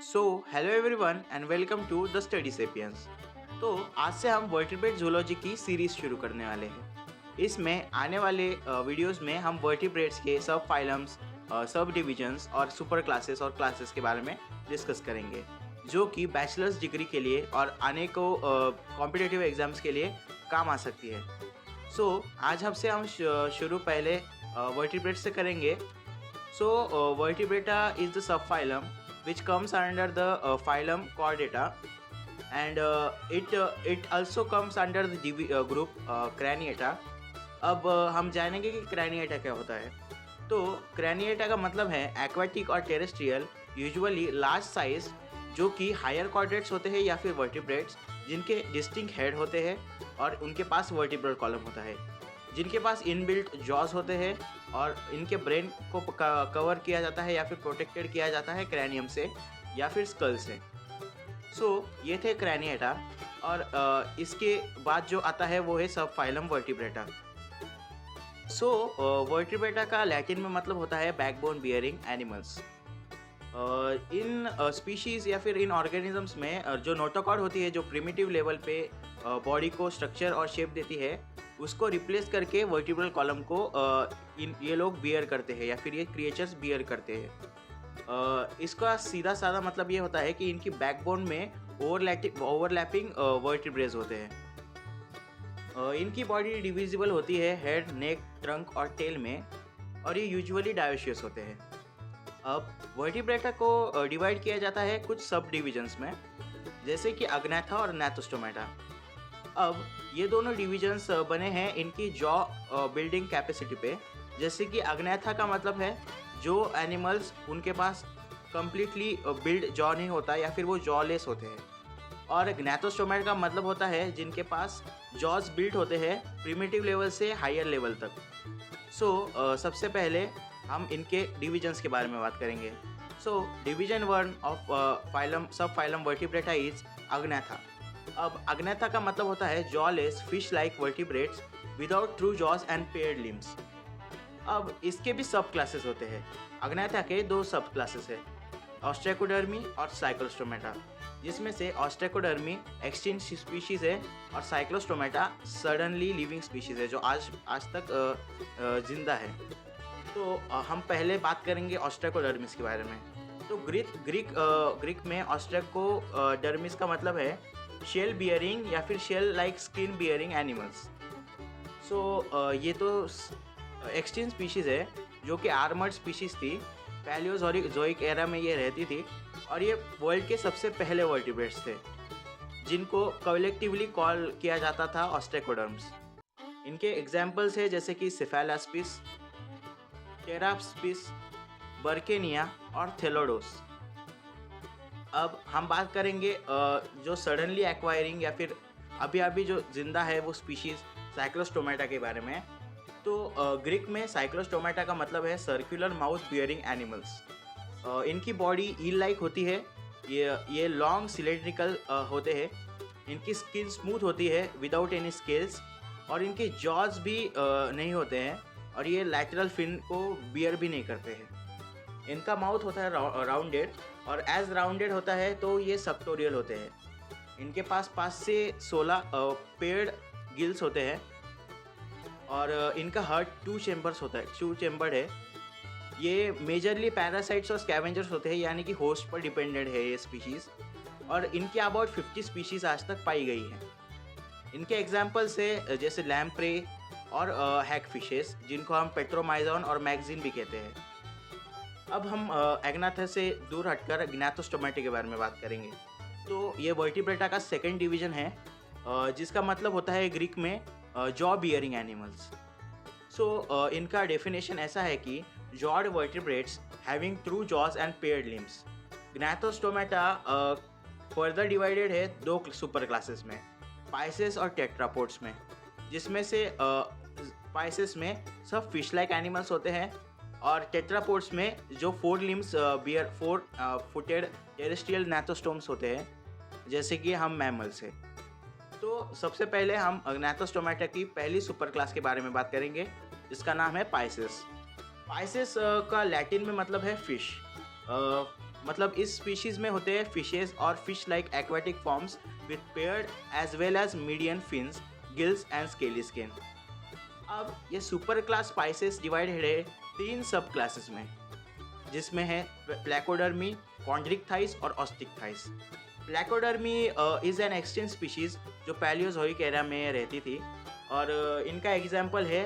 So hello everyone and welcome to the study sapiens. तो आज से हम वर्टिब्रेट जूलॉजी की सीरीज शुरू करने वाले हैं। इसमें आने वाले वीडियोस में हम वर्टिब्रेट्स के सब फाइलम्स, सब डिविजन्स और सुपर क्लासेस और क्लासेस के बारे में डिस्कस करेंगे, जो कि बैचलर्स डिग्री के लिए और आने को कॉम्पिटिटिव एग्जाम्स के लिए काम आ सकती है। आज हमसे हम शुरू पहले वर्टिब्रेट से करेंगे। Vertebrata is the subphylum which comes under the phylum Chordata, and it also comes under the group Craniata. अब हम जानेंगे कि Craniata क्या होता है। तो Craniata का मतलब है एक्वाटिक और टेरेस्ट्रियल, यूजुअली लार्ज साइज, जो कि हायर कॉर्डेट्स होते हैं या फिर वर्टिब्रेट्स जिनके डिस्टिंक्ट हेड होते हैं और उनके पास वर्टिब्रल कॉलम होता है, जिनके पास इनबिल्ट जॉज होते हैं और इनके ब्रेन को कवर किया जाता है या फिर प्रोटेक्टेड किया जाता है क्रैनियम से या फिर स्कल से। ये थे क्रैनिएटा, और इसके बाद जो आता है वो है सब फाइलम वर्टिब्रेटा। वर्टिब्रेटा का लैटिन में मतलब होता है बैकबोन बियरिंग एनिमल्स। इन स्पीशीज़ या फिर इन ऑर्गेनिजम्स में जो नोटोकॉर्ड होती है, जो प्रिमिटिव लेवल पे बॉडी को स्ट्रक्चर और शेप देती है, उसको रिप्लेस करके वर्टिब्रल कॉलम को ये लोग बियर करते हैं या फिर ये क्रिएचर्स बियर करते हैं। इसका सीधा साधा मतलब ये होता है कि इनकी बैकबोन में ओवरलैपिंग वर्टिब्रेज होते हैं। इनकी बॉडी डिविजिबल होती है हेड, नेक, ट्रंक और टेल में, और ये यूजुअली डायोशियस होते हैं। अब वर्टिब्रेटा को डिवाइड किया जाता है कुछ सब डिविजन्स में, जैसे कि अग्नैथा और नैथोस्टोमेटा। अब ये दोनों डिविजन्स बने हैं इनकी जॉ बिल्डिंग कैपेसिटी पे। जैसे कि अग्नैथा का मतलब है जो एनिमल्स उनके पास कम्प्लीटली बिल्ड जॉ नहीं होता या फिर वो जॉलेस होते हैं, और ग्नैथोस्टोमेटा का मतलब होता है जिनके पास जॉज बिल्ड होते हैं प्रिमिटिव लेवल से हायर लेवल तक। सबसे पहले हम इनके डिविजन्स के बारे में बात करेंगे। डिवीजन 1 ऑफ फाइलम सब फाइलम वर्टिब्रेटा इज अग्नैथा। अब अग्नैथा का मतलब होता है jawless fish like vertebrates without through jaws and paired limbs. अब इसके भी सब क्लासेस होते हैं। अग्नैथा के दो सब क्लासेस है, ऑस्ट्रेकोडर्मी और साइक्लोस्टोमेटा, जिसमें से ऑस्ट्रेकोडर्मी एक्सटिंक्ट स्पीशीज है और साइक्लोस्टोमेटा सडनली लिविंग स्पीशीज है जो आज तक जिंदा है। तो हम पहले बात करेंगे ऑस्ट्रेकोडर्मिस के बारे में। तो ग्रीक में ऑस्ट्रेकोडर्मिस का मतलब है शेल बियरिंग या फिर shell like skin bearing animals. ये तो एक्सटिंक्ट स्पीशीज़ है जो कि आर्मर्ड स्पीशीज़ थी। पैलियोजोइक एरा में ये रहती थी, और ये वर्ल्ड के सबसे पहले वर्टिब्रेट्स थे जिनको कलेक्टिवली कॉल किया जाता था ऑस्ट्रेकोडर्म्स। इनके एग्जाम्पल्स है जैसे कि सेफेलास्पिस, टेराप्सिस, बर्केनिया और थेलोडोस। अब हम बात करेंगे जो सडनली एक्वायरिंग या फिर अभी जो जिंदा है वो स्पीशीज़ साइक्लोस्टोमेटा के बारे में। तो ग्रीक में साइक्लोस्टोमेटा का मतलब है सर्कुलर माउथ बियरिंग एनिमल्स। इनकी बॉडी ईल लाइक होती है, ये लॉन्ग सिलेंड्रिकल होते हैं, इनकी स्किन स्मूथ होती है विदाउट एनी स्केल्स, और इनके जॉज भी नहीं होते हैं, और ये लैटरल फिन को बियर भी नहीं करते हैं। इनका माउथ होता है राउंडेड, और एज राउंडेड होता है तो ये सबटोरियल होते हैं। इनके पास 5 से 16 पेयर्ड गिल्स होते हैं, और इनका हार्ट 2 चेम्बर्ड है। ये मेजरली पैरासाइट्स और स्कैवेंजर्स होते हैं, यानी कि होस्ट पर डिपेंडेंट है ये स्पीशीज़, और इनकी अबाउट 50 स्पीशीज़ आज तक पाई गई हैं। इनके एग्जाम्पल्स है जैसे लैम्प्रे और हैक फिशेस, जिनको हम पेट्रोमाइजोन और मैगजीन भी कहते हैं। अब हम अग्नैथा से दूर हटकर ग्नैथोस्टोमेटा के बारे में बात करेंगे। तो ये वर्टिब्रेटा का सेकंड डिवीजन है, जिसका मतलब होता है ग्रीक में जॉ बियरिंग एनिमल्स। इनका डेफिनेशन ऐसा है कि jawed vertebrates having through jaws and paired limbs. Gnathostomata further divided है 2 सुपर क्लासेस में, पाइसेस और टेट्रापोड्स में, जिसमें से पाइसेस में सब फिश लाइक एनिमल्स होते हैं, और टेट्रापोड्स में जो 4 लिम्स बियर 4 फुटेड टेरेस्ट्रियल नैथोस्टोम्स होते हैं, जैसे कि हम मैमल्स हैं। तो सबसे पहले हम ग्नैथोस्टोमेटा की पहली सुपर क्लास के बारे में बात करेंगे, जिसका नाम है पाइसेस। पाइसेस का लैटिन में मतलब है फिश। मतलब इस स्पीशीज में होते हैं फिशेज और fish like aquatic forms with paired as well as median fins, gills and scaly skin. अब ये सुपर क्लास स्पाइसेस डिवाइडेड है 3 सब क्लासेस में, जिसमें है प्लैकोडर्मी, कॉन्ड्रिक थाइस और osteichthyes. Placodermi is an extinct species जो पैलियोज़ोइक एरा में रहती थी और इनका एग्जाम्पल है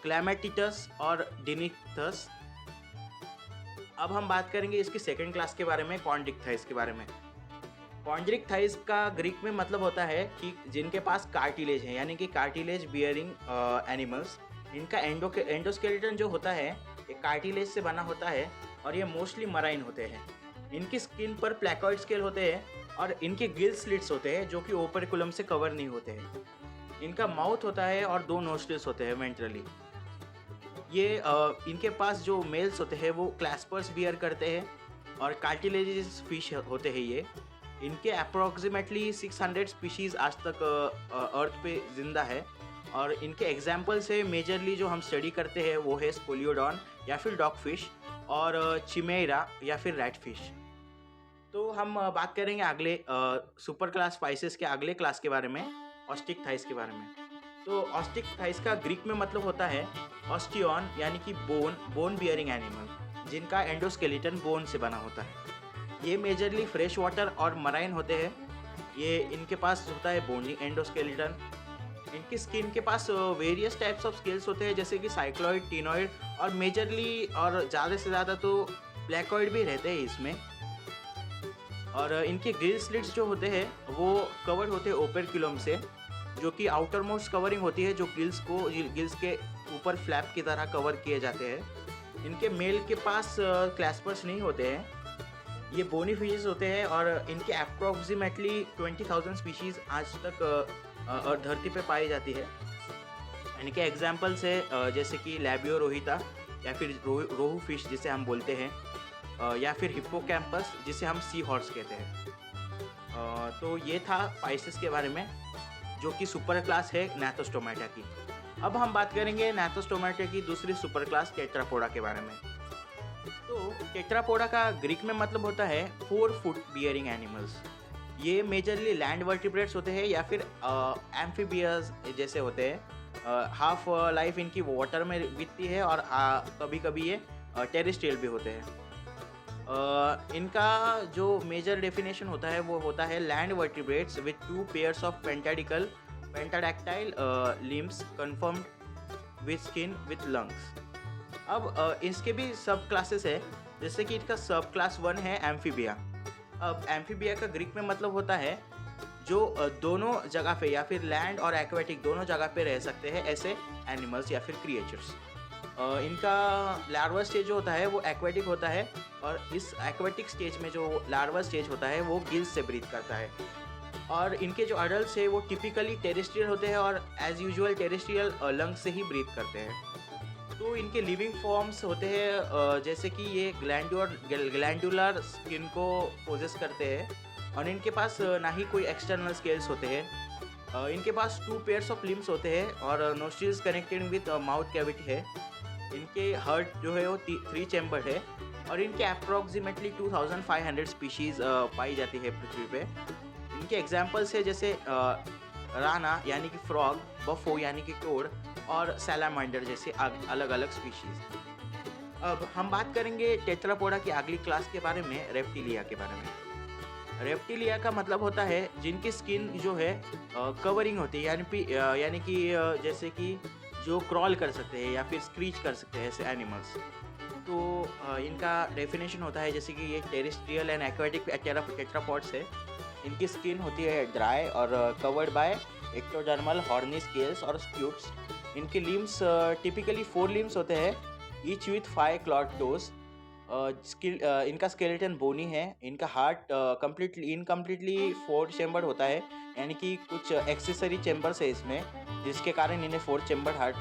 क्लैमेटिटस और डिनिथस। अब हम बात करेंगे इसकी सेकेंड क्लास के बारे में, कॉन्ड्रिक थाइस के बारे में। कॉन्ड्रिक थाइस का ग्रीक में मतलब होता है कि जिनके पास कार्टिलेज है, यानी कि कार्टिलेज बियरिंग एनिमल्स। इनका एंडोस्केलेटन जो होता है ये कार्टिलेज से बना होता है और ये मोस्टली मराइन होते हैं। इनकी स्किन पर प्लैकॉइड स्केल होते हैं और इनके गिल स्लिट्स होते हैं जो कि ओपरकुलम से कवर नहीं होते हैं। इनका माउथ होता है और 2 नोस्ट्रिल्स होते हैं वेंट्रली। ये इनके पास जो मेल्स होते हैं वो क्लैस्पर्स बियर करते हैं और कार्टिलेजियस फिश होते हैं ये। इनके अप्रॉक्सीमेटली 600 स्पीशीज़ आज तक अर्थ पे जिंदा है और इनके एग्जाम्पल से मेजरली जो हम स्टडी करते हैं वो है स्पोलियोडॉन या फिर डॉग फिश और चिमेरा या फिर रैट फिश। तो हम बात करेंगे अगले सुपर क्लास स्पाइसेस के अगले क्लास के बारे में, ऑस्टिक थाइस के बारे में। तो ऑस्टिक थाइस का ग्रीक में मतलब होता है ऑस्टियन, यानी कि बोन बियरिंग एनिमल, जिनका एंडोस्केलेटन बोन से बना होता है। ये मेजरली फ्रेश वाटर और मराइन होते हैं। ये इनके पास होता है बोनी एंडोस्केलेटन। इनकी स्किन के पास वेरियस टाइप्स ऑफ स्केल्स होते हैं, जैसे कि साइक्लॉइड, टिनॉइड और मेजरली और ज़्यादा से ज़्यादा तो ब्लैकॉइड भी रहते हैं इसमें। और इनके गिल स्लिट्स जो होते हैं वो कवर होते हैं ओपरक्यूलम से, जो कि आउटर मोस्ट कवरिंग होती है, जो गिल्स के ऊपर फ्लैप की तरह कवर किए जाते हैं। इनके मेल के पास क्लैस्पर्स नहीं होते हैं। ये बोनी फिशेस होते हैं और इनके अप्रॉक्सीमेटली 20,000 स्पीशीज़ आज तक धरती पे पाई जाती है। इनके एग्जाम्पल्स है जैसे कि लैबियो रोहिता या फिर रोहू फिश जिसे हम बोलते हैं, या फिर हिप्पोकैम्पस जिसे हम सी हॉर्स कहते हैं। तो ये था स्पाइसेस के बारे में, जो कि सुपर क्लास है नैथोस्टोमेटा की। अब हम बात करेंगे नैथोस्टोमेटा की दूसरी सुपर क्लास टेट्रापोडा के बारे में। तो टेट्रापोडा का ग्रीक में मतलब होता है 4 फुट बियरिंग एनिमल्स। ये मेजरली लैंड वर्टिब्रेट्स होते हैं या फिर एम्फीबियस जैसे होते हैं। हाफ लाइफ इनकी वाटर में बीतती है और कभी कभी ये टेरेस्ट्रियल भी होते हैं। इनका जो मेजर डेफिनेशन होता है वो होता है land vertebrates with 2 pairs of pentadactyl limbs confirmed with skin with lungs. अब इसके भी सब क्लासेस है, जैसे कि इसका सब क्लास 1 है एम्फीबिया। अब एम्फीबिया का ग्रीक में मतलब होता है जो दोनों जगह पे या फिर लैंड और एक्वेटिक दोनों जगह पे रह सकते हैं ऐसे एनिमल्स या फिर क्रिएचर्स। इनका लार्वा स्टेज जो होता है वो एक्वेटिक होता है और इस एक्वेटिक स्टेज में जो लार्वा स्टेज होता है वो गिल्स से ब्रीथ करता है। और इनके जो अडल्ट है वो टिपिकली टेरेस्ट्रियल होते हैं और एज यूजुअल टेरेस्ट्रियल लंग्स से ही ब्रीथ करते हैं। तो इनके लिविंग फॉर्म्स होते हैं जैसे कि ये ग्लैंडुलर स्किन को पोजेस करते हैं और इनके पास ना ही कोई एक्सटर्नल स्केल्स होते हैं। इनके पास 2 पेयर्स ऑफ लिम्स होते हैं और nostrils connected with mouth cavity है। इनके हार्ट जो है वो 3 चैम्बर है और इनके अप्रॉक्सीमेटली 2500 स्पीशीज़ पाई जाती है पृथ्वी पे। इनके एग्जाम्पल्स है जैसे राना यानी कि फ्रॉग, बफो यानी कि टोड और सैलामांडर जैसे अलग अलग स्पीशीज़। अब हम बात करेंगे टेट्रापोडा की अगली क्लास के बारे में, रेप्टिलिया के बारे में। रेप्टिलिया का मतलब होता है जिनकी स्किन जो है कवरिंग होती है, यानी कि जैसे कि जो क्रॉल कर सकते हैं या फिर स्क्रीच कर सकते हैं ऐसे एनिमल्स। तो इनका डेफिनेशन होता है जैसे कि ये टेरेस्ट्रियल एंड एक्वेटिक टेट्रापॉड्स है। इनकी स्किन होती है ड्राई और covered by ectodermal horny scales और स्प्यूट्स। इनके लिम्स टिपिकली 4 लिम्स होते हैं, ईच विथ 5 क्लॉड टोज। इनका स्केलेटन बोनी है। इनका हार्ट इनकम्प्लीटली 4 चैम्बर होता है, यानी कि कुछ एक्सेसरी चैम्बर्स है इसमें, जिसके कारण इन्हें 4 चैम्बर हार्ट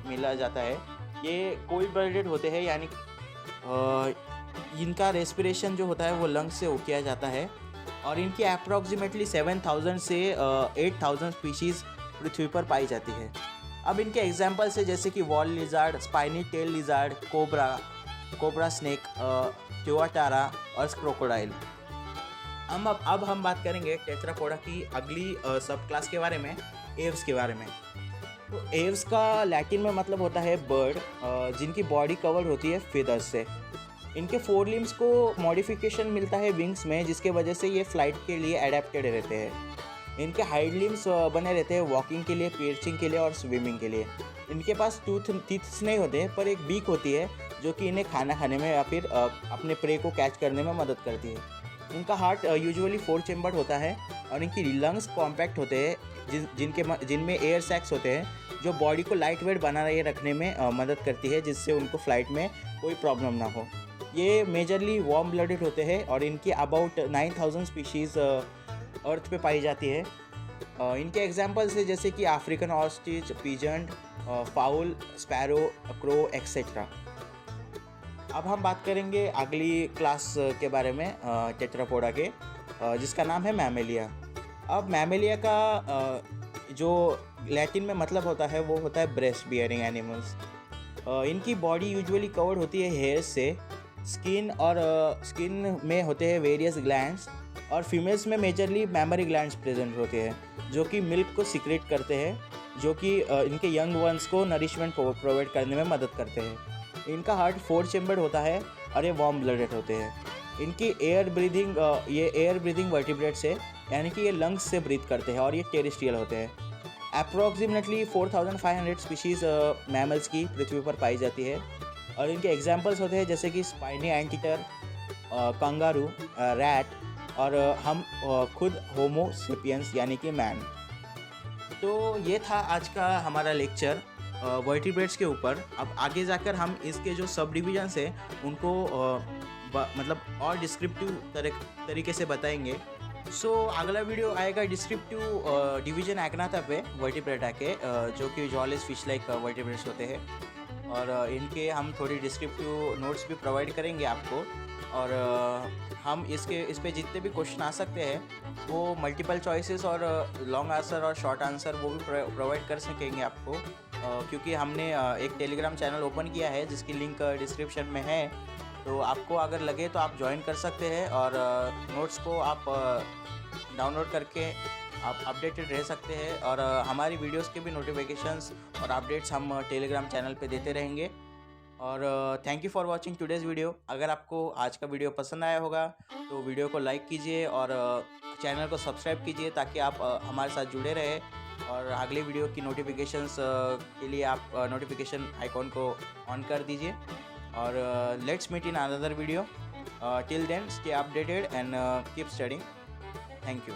मिला जाता है। ये कोल्ड ब्लडेड होते हैं, यानी इनका रेस्पिरेशन जो होता है वो लंग्स से किया जाता है और इनकी अप्रॉक्सीमेटली 7000 से 8000 स्पीशीज़ पृथ्वी पर पाई जाती है। अब इनके एग्जाम्पल्स है जैसे कि wall lizard, spiny tail lizard, cobra cobra snake, tuatara और क्रोकोडाइल। अब हम बात करेंगे टेट्रापोडा की अगली सब क्लास के बारे में, एव्स के बारे में। तो एव्स का लैटिन में मतलब होता है बर्ड, जिनकी बॉडी कवर्ड होती है feathers से। इनके फोर लिम्स को मॉडिफिकेशन मिलता है विंग्स में, जिसके वजह से ये फ्लाइट के लिए अडेप्टेड रहते हैं। इनके हाइड लिम्स बने रहते हैं वॉकिंग के लिए, पियर्चिंग के लिए और स्विमिंग के लिए। इनके पास टीथ्स नहीं होते पर एक बीक होती है जो कि इन्हें खाना खाने में या फिर अपने प्रे को कैच करने में मदद करती है। इनका हार्ट यूजुअली 4 चेम्बर्ड होता है और इनकी लंग्स कॉम्पैक्ट होते हैं जिनमें एयर सैक्स होते हैं जो बॉडी को लाइट वेट बनाए रखने में मदद करती है, जिससे उनको फ्लाइट में कोई प्रॉब्लम ना हो। ये मेजरली वार्म ब्लडेड होते हैं और इनकी अबाउट 9000 स्पीशीज़ अर्थ पे पाई जाती है। इनके एग्जांपल्स है जैसे कि African ostrich, pigeon, foul, sparrow, crow etcetera. अब हम बात करेंगे अगली क्लास के बारे में टेट्रापोडा के, जिसका नाम है मैमेलिया। अब मैमेलिया का जो लैटिन में मतलब होता है वो होता है ब्रेस्ट बियरिंग एनिमल्स। इनकी बॉडी यूजुअली कवर्ड होती है हेयर से। स्किन में होते हैं वेरियस ग्लैंड्स और फीमेल्स में मेजरली मैमरी ग्लैंड्स प्रेजेंट होते हैं जो कि मिल्क को सिक्रेट करते हैं, जो कि इनके यंग वंस को नरिशमेंट प्रोवाइड करने में मदद करते हैं। इनका हार्ट 4 चेम्बर्ड होता है और ये वार्म ब्लडेड होते हैं। इनकी एयर ब्रीदिंग वर्टिब्रेट्स है, यानी कि ये लंग्स से ब्रीथ करते हैं और ये टेरेस्ट्रियल होते हैं। अप्रॉक्सीमेटली 4500 स्पीशीज़ मैमल्स की पृथ्वी पर पाई जाती है और इनके एग्जांपल्स होते हैं जैसे कि स्पाइनी एंटीटर, कंगारू, रैट और हम खुद होमो सेपियंस यानी कि मैन। तो ये था आज का हमारा लेक्चर वर्टिब्रेट्स के ऊपर। अब आगे जाकर हम इसके जो सब डिविजन्स हैं उनको मतलब और डिस्क्रिप्टिव तरीके से बताएंगे। सो अगला वीडियो आएगा डिस्क्रिप्टिव डिवीजन एक्नाथा पे वर्टिब्रेटा के, जो कि जॉलेस फिश लाइक वर्टिब्रेट्स होते हैं, और इनके हम थोड़ी डिस्क्रिप्टिव नोट्स भी प्रोवाइड करेंगे आपको। और हम इस पे जितने भी क्वेश्चन आ सकते हैं वो मल्टीपल चॉइसेस और लॉन्ग आंसर और शॉर्ट आंसर वो भी प्रोवाइड कर सकेंगे आपको, क्योंकि हमने एक टेलीग्राम चैनल ओपन किया है जिसकी लिंक डिस्क्रिप्शन में है। तो आपको अगर लगे तो आप ज्वाइन कर सकते हैं और नोट्स को आप डाउनलोड करके आप अपडेटेड रह सकते हैं। और हमारी वीडियोस के भी नोटिफिकेशंस और अपडेट्स हम टेलीग्राम चैनल पे देते रहेंगे। और thank you for watching today's video. अगर आपको आज का वीडियो पसंद आया होगा तो वीडियो को लाइक कीजिए और चैनल को सब्सक्राइब कीजिए ताकि आप हमारे साथ जुड़े रहें और अगले वीडियो की नोटिफिकेशंस के लिए आप नोटिफिकेशन आइकॉन को ऑन कर दीजिए। और let's meet in another video. Till then stay updated and keep studying. Thank you.